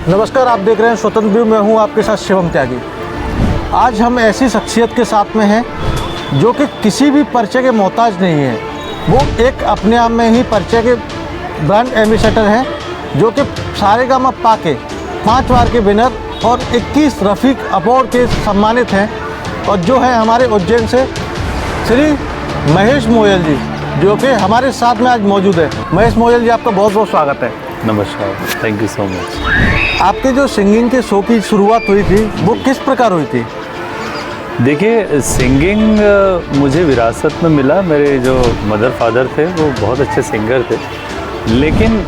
नमस्कार, आप देख रहे हैं स्वतंत्र व्यू। मैं हूं आपके साथ शिवम त्यागी। आज हम ऐसी शख्सियत के साथ में हैं जो कि किसी भी परिचय के मोहताज नहीं है। वो एक अपने आप में ही परिचय के ब्रांड एम्बेसडर हैं, जो कि सारेगामापा के 5 बार के विनर और 21 रफ़ीक अवार्ड के सम्मानित हैं। और जो है हमारे उज्जैन से श्री महेश मोयल जी, जो कि हमारे साथ में आज मौजूद है। महेश मोयल जी, आपका बहुत बहुत स्वागत है। नमस्कार, थैंक यू सो मच। आपके जो सिंगिंग के शो की शुरुआत हुई थी वो किस प्रकार हुई थी? देखिए, सिंगिंग मुझे विरासत में मिला। मेरे जो मदर फादर थे वो बहुत अच्छे सिंगर थे, लेकिन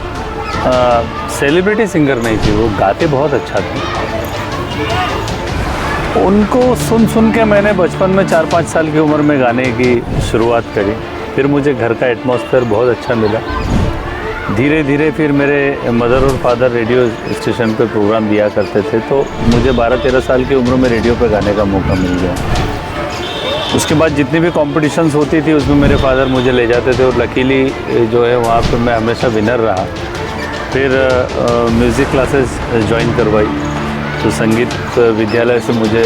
सेलिब्रिटी सिंगर नहीं थे। वो गाते बहुत अच्छा थे। उनको सुन सुन के मैंने बचपन में 4-5 साल की उम्र में गाने की शुरुआत करी। फिर मुझे घर का एटमॉस्फेयर बहुत अच्छा मिला। धीरे धीरे फिर मेरे मदर और फादर रेडियो स्टेशन पे प्रोग्राम दिया करते थे, तो मुझे 12-13 साल की उम्र में रेडियो पे गाने का मौका मिल गया। उसके बाद जितनी भी कॉम्पिटिशन्स होती थी उसमें मेरे फादर मुझे ले जाते थे, और लकीली जो है वहाँ पे मैं हमेशा विनर रहा। फिर म्यूज़िक क्लासेस ज्वाइन करवाई, तो संगीत विद्यालय से मुझे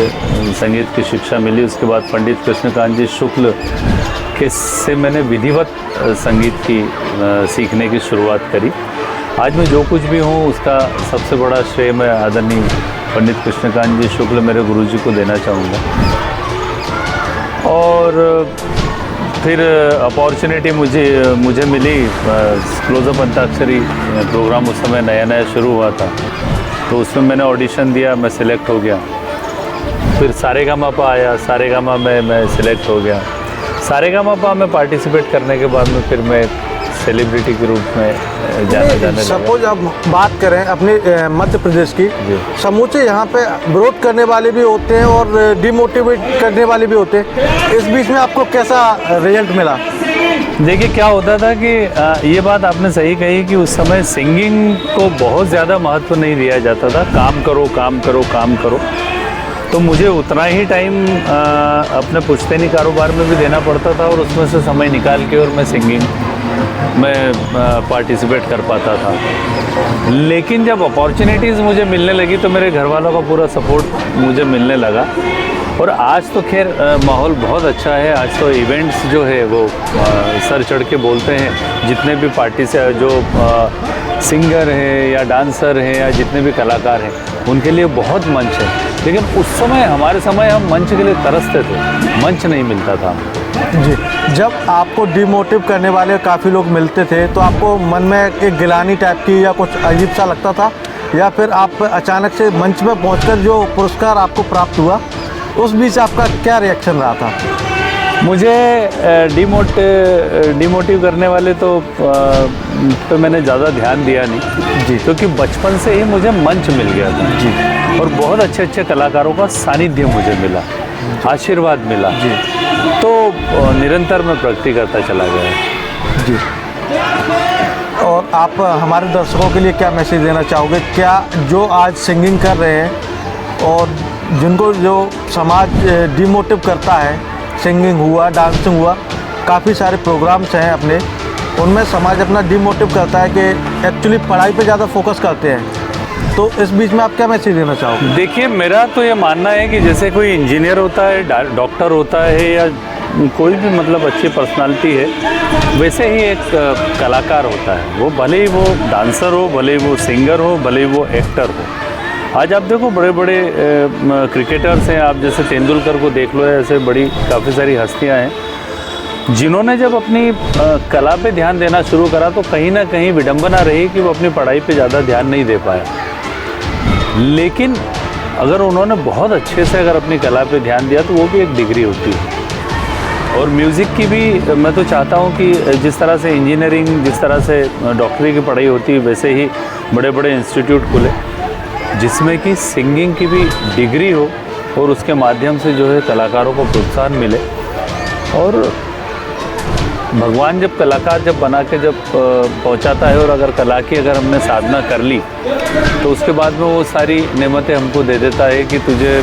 संगीत की शिक्षा मिली। उसके बाद पंडित कृष्णकांत जी शुक्ल के से मैंने विधिवत संगीत की सीखने की शुरुआत करी। आज मैं जो कुछ भी हूँ उसका सबसे बड़ा श्रेय मैं आदरणीय पंडित कृष्णकांत जी शुक्ल मेरे गुरुजी को देना चाहूँगा। और फिर अपॉर्चुनिटी मुझे मिली। क्लोजअप अंताक्षरी प्रोग्राम उस समय नया नया शुरू हुआ था, तो उसमें मैंने ऑडिशन दिया, मैं सिलेक्ट हो गया। फिर सारेगामापा आया, सारेगामा में मैं सिलेक्ट हो गया। सारेगामापा में पार्टिसिपेट करने के बाद में फिर मैं सेलिब्रिटी के रूप में जाने लगा। सपोज अब बात करें अपने मध्य प्रदेश की, समूचे यहाँ पे विरोध करने वाले भी होते हैं और डिमोटिवेट करने वाले भी होते हैं। इस बीच में आपको कैसा रिजल्ट मिला? देखिए, क्या होता था कि ये बात आपने सही कही कि उस समय सिंगिंग को बहुत ज़्यादा महत्व नहीं दिया जाता था। काम करो, काम करो, काम करो। तो मुझे उतना ही टाइम अपने पुश्तैनी कारोबार में भी देना पड़ता था, और उसमें से समय निकाल के और मैं सिंगिंग में पार्टिसिपेट कर पाता था। लेकिन जब अपॉर्चुनिटीज़ मुझे मिलने लगी तो मेरे घर वालों का पूरा सपोर्ट मुझे मिलने लगा। और आज तो खैर माहौल बहुत अच्छा है। आज तो इवेंट्स जो है वो सर चढ़ के बोलते हैं। जितने भी पार्टी से जो सिंगर हैं या डांसर हैं या जितने भी कलाकार हैं, उनके लिए बहुत मंच है। लेकिन उस समय, हमारे समय, हम मंच के लिए तरसते थे, मंच नहीं मिलता था जी। जब आपको डिमोटिव करने वाले काफ़ी लोग मिलते थे तो आपको मन में एक गिलानी टाइप की या कुछ अजीब सा लगता था, या फिर आप अचानक से मंच में पहुंचकर जो पुरस्कार आपको प्राप्त हुआ उस बीच आपका क्या रिएक्शन रहा था? मुझे डिमोटिव करने वाले तो मैंने ज़्यादा ध्यान दिया नहीं जी, क्योंकि बचपन से ही मुझे मंच मिल गया था जी, और बहुत अच्छे अच्छे कलाकारों का सानिध्य मुझे मिला, आशीर्वाद मिला जी। तो निरंतर मैं प्रगति करता चला गया जी। और आप हमारे दर्शकों के लिए क्या मैसेज देना चाहोगे? क्या जो आज सिंगिंग कर रहे हैं और जिनको जो समाज डिमोटिव करता है, सिंगिंग हुआ, डांसिंग हुआ, काफ़ी सारे प्रोग्राम्स हैं अपने, उनमें समाज अपना डिमोटिव करता है कि एक्चुअली पढ़ाई पे ज़्यादा फोकस करते हैं, तो इस बीच में आप क्या मैसेज देना चाहोगे? देखिए, मेरा तो ये मानना है कि जैसे कोई इंजीनियर होता है, डॉक्टर होता है, या कोई भी मतलब अच्छी पर्सनालिटी है, वैसे ही एक कलाकार होता है। वो भले ही वो डांसर हो, भले ही वो सिंगर हो, भले ही वो एक्टर हो। आज आप देखो, बड़े बड़े क्रिकेटर्स हैं, आप जैसे तेंदुलकर को देख लो, ऐसे बड़ी काफ़ी सारी हस्तियां हैं जिन्होंने जब अपनी कला पे ध्यान देना शुरू करा तो कहीं ना कहीं विडंबना रही कि वो अपनी पढ़ाई पे ज़्यादा ध्यान नहीं दे पाया। लेकिन अगर उन्होंने बहुत अच्छे से अगर अपनी कला पे ध्यान दिया तो वो भी एक डिग्री होती है। और म्यूज़िक की भी मैं तो चाहता हूँ कि जिस तरह से इंजीनियरिंग, जिस तरह से डॉक्टरी की पढ़ाई होती है, वैसे ही बड़े बड़े इंस्टीट्यूट खुले जिसमें कि सिंगिंग की भी डिग्री हो, और उसके माध्यम से जो है कलाकारों को प्रोत्साहन मिले। और भगवान जब कलाकार जब बना के जब पहुंचाता है, और अगर कला की अगर हमने साधना कर ली तो उसके बाद में वो सारी नेमतें हमको दे देता है कि तुझे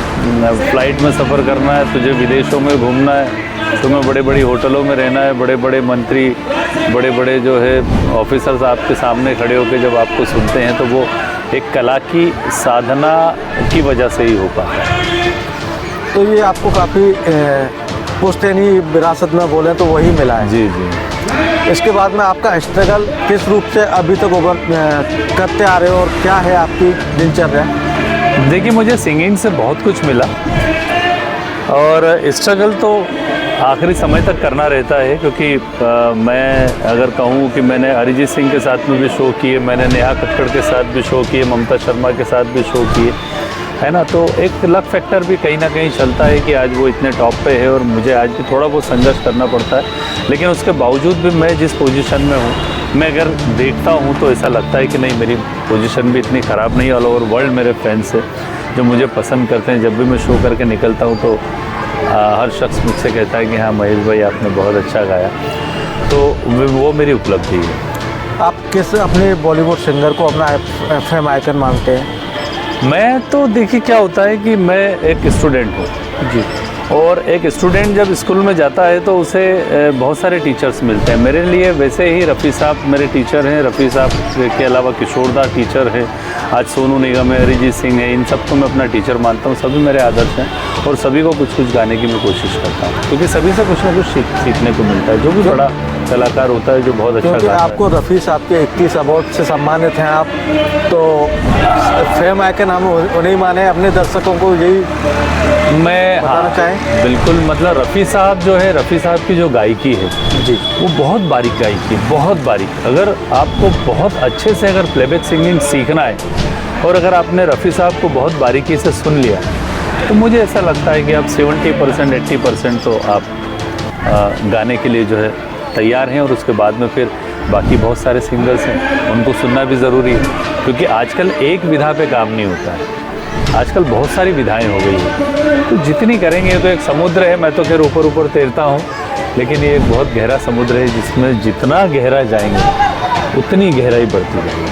फ्लाइट में सफ़र करना है, तुझे विदेशों में घूमना है, तुम्हें बड़े बड़ी होटलों में रहना है, बड़े बड़े मंत्री, बड़े बड़े जो है ऑफिसर्स आपके सामने खड़े होकर जब आपको सुनते हैं तो वो एक कला की साधना की वजह से ही हो पाता है। तो ये आपको काफ़ी पुश्तैनी विरासत में बोलें तो वही मिला है। जी जी। इसके बाद में आपका स्ट्रगल किस रूप से अभी तक करते आ रहे हो और क्या है आपकी दिनचर्या? देखिए, मुझे सिंगिंग से बहुत कुछ मिला और स्ट्रगल तो आखिरी समय तक करना रहता है, क्योंकि मैं अगर कहूँ कि मैंने अरिजीत सिंह के साथ में भी शो किए, मैंने नेहा कक्कड़ के साथ भी शो किए, ममता शर्मा के साथ भी शो किए, है ना। तो एक लक फैक्टर भी कहीं ना कहीं चलता है कि आज वो इतने टॉप पे है और मुझे आज भी थोड़ा बहुत संघर्ष करना पड़ता है। लेकिन उसके बावजूद भी मैं जिस पोजीशन में हूँ, मैं अगर देखता हूँ तो ऐसा लगता है कि नहीं, मेरी पोजीशन भी इतनी ख़राब नहीं है। ऑल ओवर वर्ल्ड मेरे फैंस है जो मुझे पसंद करते हैं। जब भी मैं शो करके निकलता हूँ तो हर शख्स मुझसे कहता है कि हाँ महेश भाई, आपने बहुत अच्छा गाया। तो वो मेरी उपलब्धि है। आप किस अपने बॉलीवुड सिंगर को अपना एफएम आइकन मानते हैं? मैं तो देखिए, क्या होता है कि मैं एक स्टूडेंट हूँ जी, और एक स्टूडेंट जब स्कूल में जाता है तो उसे बहुत सारे टीचर्स मिलते हैं। मेरे लिए वैसे ही रफ़ी साहब मेरे टीचर हैं। रफ़ी साहब के अलावा किशोर दा टीचर है, आज सोनू निगम है, अरिजीत सिंह है, इन सबको मैं अपना टीचर मानता हूँ। सभी मेरे आदर्श हैं और सभी को कुछ कुछ गाने की मैं कोशिश करता हूँ, क्योंकि सभी से कुछ ना कुछ सीखने को मिलता है। जो भी बड़ा कलाकार होता है, जो बहुत अच्छा क्योंकि गाता है। आपको रफ़ी साहब के 21 अवार्ड से सम्मानित हैं आप, तो फेम आइकन हम उन्हें माने, अपने दर्शकों को यही मैं बताना चाहें? बिल्कुल, मतलब रफ़ी साहब जो है, रफ़ी साहब की जो गायकी है जी, वो बहुत बारीक गायकी है, बहुत बारीक। अगर आपको बहुत अच्छे से अगर प्लेबैक सिंगिंग सीखना है और अगर आपने रफ़ी साहब को बहुत बारीकी से सुन लिया, तो मुझे ऐसा लगता है कि आप 70% 80% तो आप गाने के लिए जो है तैयार हैं। और उसके बाद में फिर बाकी बहुत सारे सिंगर्स हैं, उनको सुनना भी ज़रूरी है, क्योंकि आजकल एक विधा पे काम नहीं होता है, आजकल बहुत सारी विधाएं हो गई हैं। तो जितनी करेंगे, तो एक समुद्र है, मैं तो खैर ऊपर ऊपर तैरता हूँ, लेकिन ये एक बहुत गहरा समुद्र है जिसमें जितना गहरा जाएंगे उतनी गहराई बढ़ती जाएगी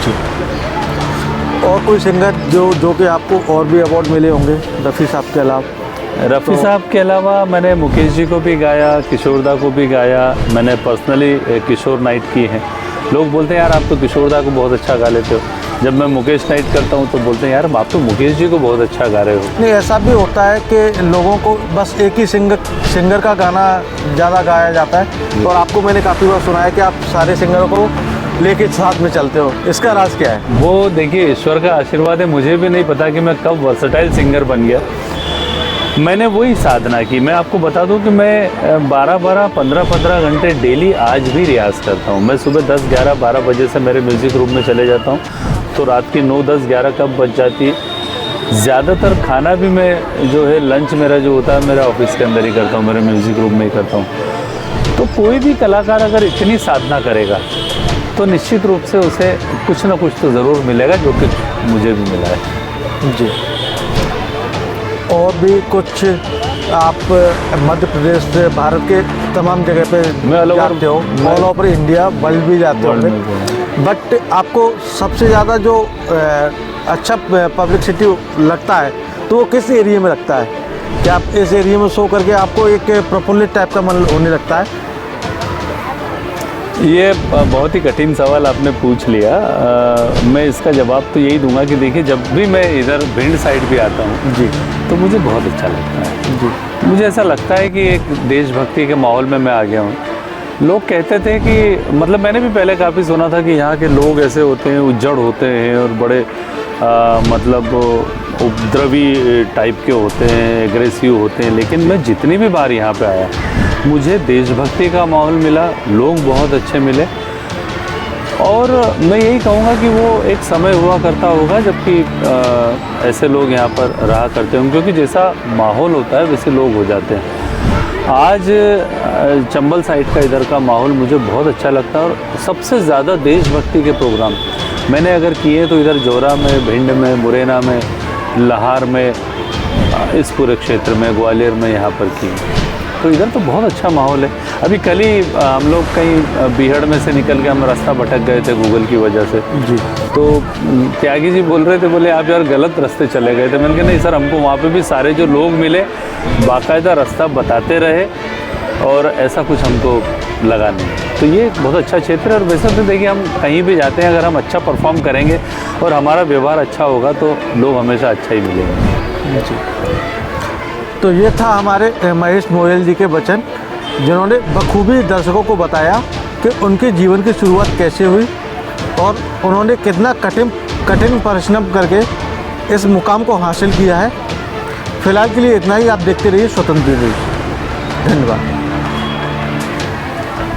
जी। और कोई सिंगर जो कि आपको और भी अवार्ड मिले होंगे रफ़ी साहब के अलावा? रफ़ी साहब के अलावा मैंने मुकेश जी को भी गाया, किशोर दा को भी गाया। मैंने पर्सनली किशोर नाइट की है। लोग बोलते हैं यार आप तो किशोर दा को बहुत अच्छा गा लेते हो। जब मैं मुकेश नाइट करता हूँ तो बोलते हैं यार आप तो मुकेश जी को बहुत अच्छा गा रहे हो। नहीं, ऐसा भी होता है कि लोगों को बस एक ही सिंगर का गाना ज़्यादा गाया जाता है, और आपको मैंने काफ़ी बार सुना है कि आप सारे सिंगरों को लेके साथ में चलते हो। इसका राज क्या है? वो देखिए, ईश्वर का आशीर्वाद है। मुझे भी नहीं पता कि मैं कब वर्सेटाइल सिंगर बन गया। मैंने वही साधना की। मैं आपको बता दूं कि मैं 12-12, 15-15 घंटे डेली आज भी रियाज़ करता हूं। मैं सुबह 10, 11, 12 बजे से मेरे म्यूज़िक रूम में चले जाता हूं, तो रात की 9, 10, 11 कब बज जाती है। ज़्यादातर खाना भी मैं जो है, लंच मेरा जो होता है, मेरा ऑफिस के अंदर ही करता हूँ, मेरे म्यूज़िक रूम में ही करता हूँ। तो कोई भी कलाकार अगर इतनी साधना करेगा तो निश्चित रूप से उसे कुछ ना कुछ तो ज़रूर मिलेगा, जो कि मुझे भी मिला है जी। और भी कुछ आप मध्य प्रदेश से भारत के तमाम जगह पे जाते हो, ऑल ओवर इंडिया, वर्ल्ड भी जाते होंगे, बट आपको सबसे ज़्यादा जो अच्छा पब्लिसिटी लगता है तो वो किस एरिया में लगता है? कि आप इस एरिया में शो करके आपको एक प्रफुल्लित टाइप का मन होने लगता है? ये बहुत ही कठिन सवाल आपने पूछ लिया। मैं इसका जवाब तो यही दूंगा कि देखिए, जब भी मैं इधर भिंड साइड भी आता हूँ जी, तो मुझे बहुत अच्छा लगता है जी। मुझे ऐसा लगता है कि एक देशभक्ति के माहौल में मैं आ गया हूँ। लोग कहते थे कि मतलब मैंने भी पहले काफ़ी सुना था कि यहाँ के लोग ऐसे होते हैं, उज्जड़ होते हैं और बड़े मतलब उपद्रवी टाइप के होते हैं, एग्रेसिव होते हैं। लेकिन मैं जितनी भी बार यहाँ पे आया, मुझे देशभक्ति का माहौल मिला, लोग बहुत अच्छे मिले। और मैं यही कहूँगा कि वो एक समय हुआ करता होगा जबकि ऐसे लोग यहाँ पर रहा करते होंगे, क्योंकि जैसा माहौल होता है वैसे लोग हो जाते हैं। आज चंबल साइड का इधर का माहौल मुझे बहुत अच्छा लगता है, और सबसे ज़्यादा देशभक्ति के प्रोग्राम मैंने अगर किए तो इधर जोरा में, भिंड में, मुरैना में, लाहार में, इस पूरे क्षेत्र में, ग्वालियर में यहाँ पर किए। तो इधर तो बहुत अच्छा माहौल है। अभी कल ही हम लोग कहीं बीहड़ में से निकल के हम रास्ता भटक गए थे गूगल की वजह से जी। तो त्यागी जी बोल रहे थे, बोले आप यार गलत रास्ते चले गए थे। मैंने कहा नहीं सर, हमको वहाँ पे भी सारे जो लोग मिले बाकायदा रास्ता बताते रहे और ऐसा कुछ हमको लगा नहीं। तो ये बहुत अच्छा क्षेत्र है। और वैसे तो देखिए हम कहीं भी जाते हैं, अगर हम अच्छा परफॉर्म करेंगे और हमारा व्यवहार अच्छा होगा तो लोग हमेशा अच्छा ही मिलेंगे। जी। तो ये था हमारे महेश मोयल जी के वचन, जिन्होंने बखूबी दर्शकों को बताया कि उनके जीवन की शुरुआत कैसे हुई और उन्होंने कितना कठिन परिश्रम करके इस मुकाम को हासिल किया है। फिलहाल के लिए इतना ही। आप देखते रहिए स्वतंत्र न्यूज़। धन्यवाद।